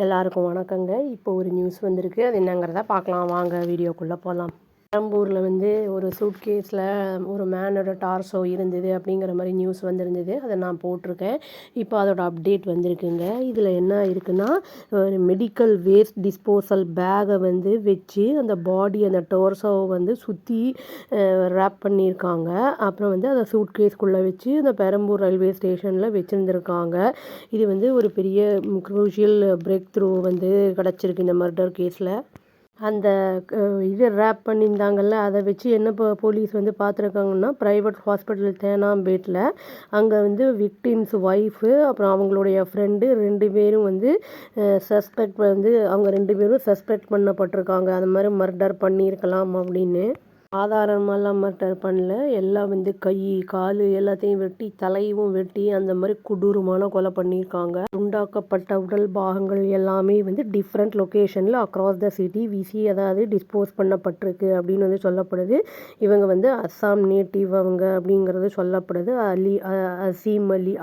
எல்லாருக்கும் வணக்கங்க. இப்போ ஒரு நியூஸ் வந்திருக்கு. அது என்னங்கிறத பார்க்கலாம் வாங்க வீடியோக்குள்ளே போகலாம். பெரம்பூரில் வந்து ஒரு சூட்கேஸில் ஒரு மேனோட டார்சோ இருந்தது அப்படிங்கிற மாதிரி நியூஸ் வந்திருந்தது. அதை நான் போட்டிருக்கேன். இப்போ அதோட அப்டேட் வந்திருக்குங்க. இதில் என்ன இருக்குன்னா, ஒரு மெடிக்கல் வேஸ்ட் டிஸ்போசல் பேகை வந்து வச்சு அந்த பாடி அந்த டார்சோவை வந்து சுற்றி ரேப் பண்ணியிருக்காங்க. அப்புறம் வந்து அதை சூட்கேஸ்குள்ளே வச்சு அந்த பெரம்பூர் ரயில்வே ஸ்டேஷனில் வச்சுருந்துருக்காங்க. இது வந்து ஒரு பெரிய க்ரூஷியல் பிரேக் த்ரூ வந்து கிடச்சிருக்கு இந்த மர்டர் கேஸில். அந்த இது ரேப் பண்ணியிருந்தாங்கல்ல, அதை வச்சு என்ன போலீஸ் வந்து பார்த்துருக்காங்கன்னா, ப்ரைவேட் ஹாஸ்பிட்டல் தேனாம்பேட்டில் அங்கே வந்து விக்டிம்ஸ் ஒய்ஃபு அப்புறம் அவங்களுடைய ஃப்ரெண்டு 2 பேரும் வந்து சஸ்பெக்ட் வந்து அவங்க 2 பேரும் சஸ்பெக்ட் பண்ணப்பட்டிருக்காங்க. அது மாதிரி மர்டர் பண்ணியிருக்கலாம் அப்படின்னு. ஆதாரமெல்லாம் மர்டர் பண்ணல. எல்லாம் வந்து கை கால் எல்லாத்தையும் வெட்டி தலையும் வெட்டி அந்த மாதிரி கொடூரமான கொலை பண்ணியிருக்காங்க. உண்டாக்கப்பட்ட உடல் பாகங்கள் எல்லாமே வந்து டிஃப்ரெண்ட் லொக்கேஷனில் அக்ராஸ் த சிட்டி அதாவது டிஸ்போஸ் பண்ணப்பட்டிருக்கு அப்படின்னு வந்து சொல்லப்படுது. இவங்க வந்து அஸ்ஸாம் நேட்டிவ் அவங்க அப்படிங்கிறது சொல்லப்படுது.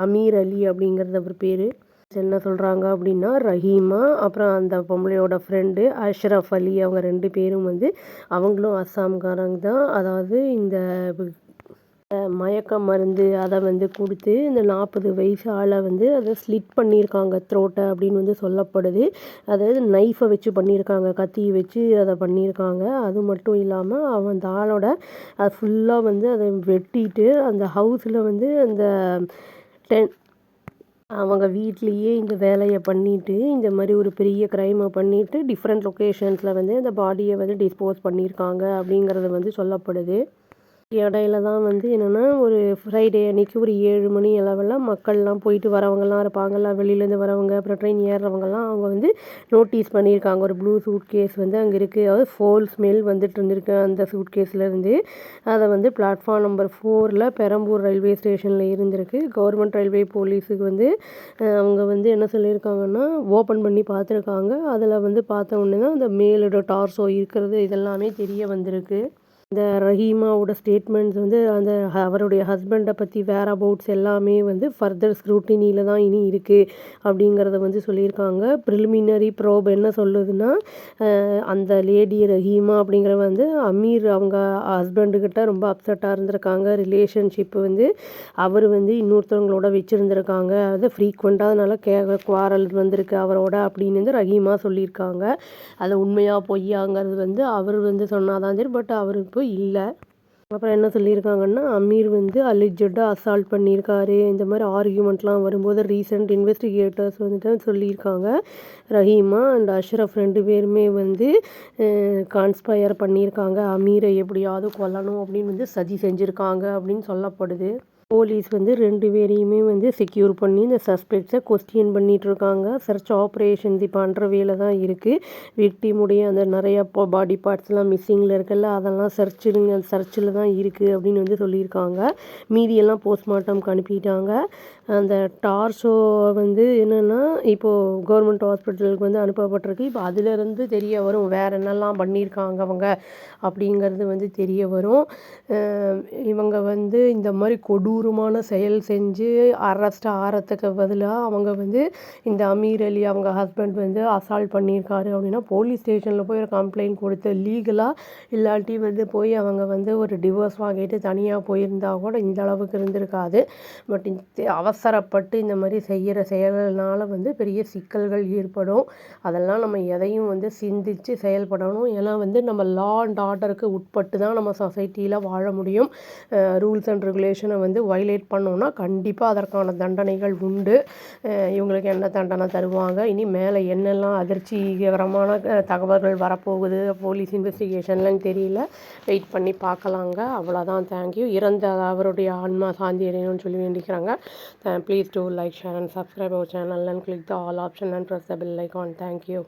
அமீர் அலி அப்படிங்கிறது அவர் பேர். என்ன சொல்கிறாங்க அப்படின்னா, ரஹீமா அப்புறம் அந்த பொம்பளையோட ஃப்ரெண்டு அஷ்ரஃப் அலி அவங்க 2 பேரும் வந்து அவங்களும் அஸ்ஸாம்காரங்க தான். அதாவது இந்த மயக்க மருந்து அதை வந்து கொடுத்து இந்த 40 வயசு ஆளை வந்து அதை ஸ்லிட் பண்ணியிருக்காங்க த்ரோட்டை அப்படின்னு வந்து சொல்லப்படுது. அதாவது நைஃபை வச்சு பண்ணியிருக்காங்க, கத்தி வச்சு அதை பண்ணியிருக்காங்க. அது மட்டும் இல்லாமல் அந்த ஆளோட அது ஃபுல்லாக வந்து அதை வெட்டிட்டு அந்த ஹவுஸில் வந்து அந்த அவங்க வீட்லேயே இந்த வேலையை பண்ணிவிட்டு இந்த மாதிரி ஒரு பெரிய க்ரைமை பண்ணிவிட்டு டிஃப்ரெண்ட் லொக்கேஷன்ஸில் வந்து அந்த பாடியை வந்து டிஸ்போஸ் பண்ணியிருக்காங்க அப்படிங்கிறது வந்து சொல்லப்படுது. இடையில தான் வந்து என்னென்னா, ஒரு ஃப்ரைடே அன்றைக்கி ஒரு 7 மணி அளவில் மக்கள்லாம் போயிட்டு வரவங்கலாம் இருப்பாங்கள்ல, வெளியிலேருந்து வரவங்க அப்புறம் ட்ரெயின் ஏறுறவங்கலாம் அவங்க வந்து நோட்டீஸ் பண்ணியிருக்காங்க. ஒரு ப்ளூ சூட் கேஸ் வந்து அங்கே இருக்குது. அதாவது ஃபோல் ஸ்மெல் வந்துட்டு இருந்திருக்கு அந்த சூட் கேஸ்லேருந்து. அதை வந்து பிளாட்ஃபார்ம் நம்பர் 4ல் பெரம்பூர் ரயில்வே ஸ்டேஷனில் இருந்திருக்கு. கவர்மெண்ட் ரயில்வே போலீஸுக்கு வந்து அவங்க வந்து என்ன சொல்லியிருக்காங்கன்னா, ஓப்பன் பண்ணி பார்த்துருக்காங்க. அதில் வந்து பார்த்த உடனே தான் அந்த மேலோட டார்சோ இருக்கிறது இதெல்லாமே தெரிய வந்திருக்கு. இந்த ரஹீமாவோட ஸ்டேட்மெண்ட்ஸ் வந்து அந்த அவருடைய ஹஸ்பண்டை பற்றி வேர் அபவுட்ஸ் எல்லாமே வந்து ஃபர்தர் ஸ்க்ரூட்டினியில் தான் இனி இருக்குது அப்படிங்கிறத வந்து சொல்லியிருக்காங்க. ப்ரிலிமினரி ப்ரோப் என்ன சொல்லுதுன்னா, அந்த லேடி ரஹீமா அப்படிங்கிற வந்து அமீர் அவங்க ஹஸ்பண்டுக்கிட்ட ரொம்ப அப்செட்டாக இருந்திருக்காங்க. ரிலேஷன்ஷிப்பு வந்து அவர் வந்து இன்னொருத்தவங்களோட வச்சுருந்துருக்காங்க. அது ஃப்ரீக்வெண்ட்டாக அதனால் குவாரல் வந்திருக்கு அவரோட அப்படின்னு வந்து ரஹீமா சொல்லியிருக்காங்க. அது உண்மையாக பொய்யாங்கிறது வந்து அவர் வந்து சொன்னாதான் சரி. பட் அவர் இப்போ இல்லை. அப்புறம் என்ன சொல்லியிருக்காங்கன்னா, அமீர் வந்து அலிஜெட்டாக அசால்ட் பண்ணியிருக்காரு. இந்த மாதிரி ஆர்கியூமெண்ட்லாம் வரும்போது ரீசெண்ட் இன்வெஸ்டிகேட்டர்ஸ் வந்துட்டு சொல்லியிருக்காங்க. ரஹீமா அண்ட் அஷ்ரஃப் 2 பேருமே வந்து கான்ஸ்பயர் பண்ணியிருக்காங்க. அமீரை எப்படியாவது கொல்லணும் அப்படின்னு வந்து சதி செஞ்சுருக்காங்க அப்படின்னு சொல்லப்படுது. போலீஸ் வந்து 2 பேரையுமே வந்து செக்யூர் பண்ணி இந்த சஸ்பெக்ட்ஸை கொஸ்டின் பண்ணிகிட்ருக்காங்க. சர்ச் ஆப்ரேஷன்ஸ் இப்போ அண்டர் வேல தான் இருக்குது. விக்டிமுடைய அந்த நிறையா பாடி பார்ட்ஸ்லாம் மிஸ்ஸிங்கில் இருக்குல்ல, அதெல்லாம் சர்ச்சில் தான் இருக்குது அப்படின்னு வந்து சொல்லியிருக்காங்க. மீதியெல்லாம் போஸ்ட்மார்ட்டம்க்கு அனுப்பிட்டாங்க. அந்த டார்சோ வந்து என்னென்னா, இப்போது கவர்மெண்ட் ஹாஸ்பிட்டலுக்கு வந்து அனுப்பப்பட்டிருக்கு. இப்போ அதிலேருந்து தெரிய வரும் வேறு என்னெல்லாம் பண்ணியிருக்காங்க அவங்க அப்படிங்கிறது வந்து தெரிய வரும். இவங்க வந்து இந்த மாதிரி கொடூரமான செயல் செஞ்சு அரெஸ்ட் ஆகிறதுக்கு பதிலாக அவங்க வந்து இந்த அமீர் அலி அவங்க ஹஸ்பண்ட் வந்து அசால்ட் பண்ணியிருக்காரு அப்படின்னா போலீஸ் ஸ்டேஷனில் போய் ஒரு கம்ப்ளைண்ட் கொடுத்து லீகலாக இல்லாட்டி வந்து போய் அவங்க வந்து ஒரு டிவோர்ஸ் வாங்கிட்டு தனியாக போயிருந்தால் கூட இந்த அளவுக்கு இருந்திருக்காது. பட் அவசரப்பட்டு இந்த மாதிரி செய்கிற செயல்கள்னால வந்து பெரிய சிக்கல்கள் ஏற்படும். அதெல்லாம் நம்ம எதையும் வந்து சிந்தித்து செயல்படணும். ஏன்னா வந்து நம்ம லா அண்ட் ஆர்டருக்கு உட்பட்டு தான் நம்ம சொசைட்டியில் வாழ முடியும். ரூல்ஸ் அண்ட் ரெகுலேஷனை வந்து வயலேட் பண்ணோன்னா கண்டிப்பாக அதற்கான தண்டனைகள் உண்டு. இவங்களுக்கு என்ன தண்டனை தருவாங்க, இனி மேலே என்னெல்லாம் அதிர்ச்சிகரமான தகவல்கள் வரப்போகுது போலீஸ் இன்வெஸ்டிகேஷன்லன்னு தெரியல. வெயிட் பண்ணி பார்க்கலாங்க. அவ்வளோதான். தேங்க்யூ. இறந்த அவருடைய ஆன்மா சாந்தி அடையணும்னு சொல்லி வேண்டிக்கிறாங்க. Please do like, share and subscribe our channel and click the all option and press the bell icon. Thank you.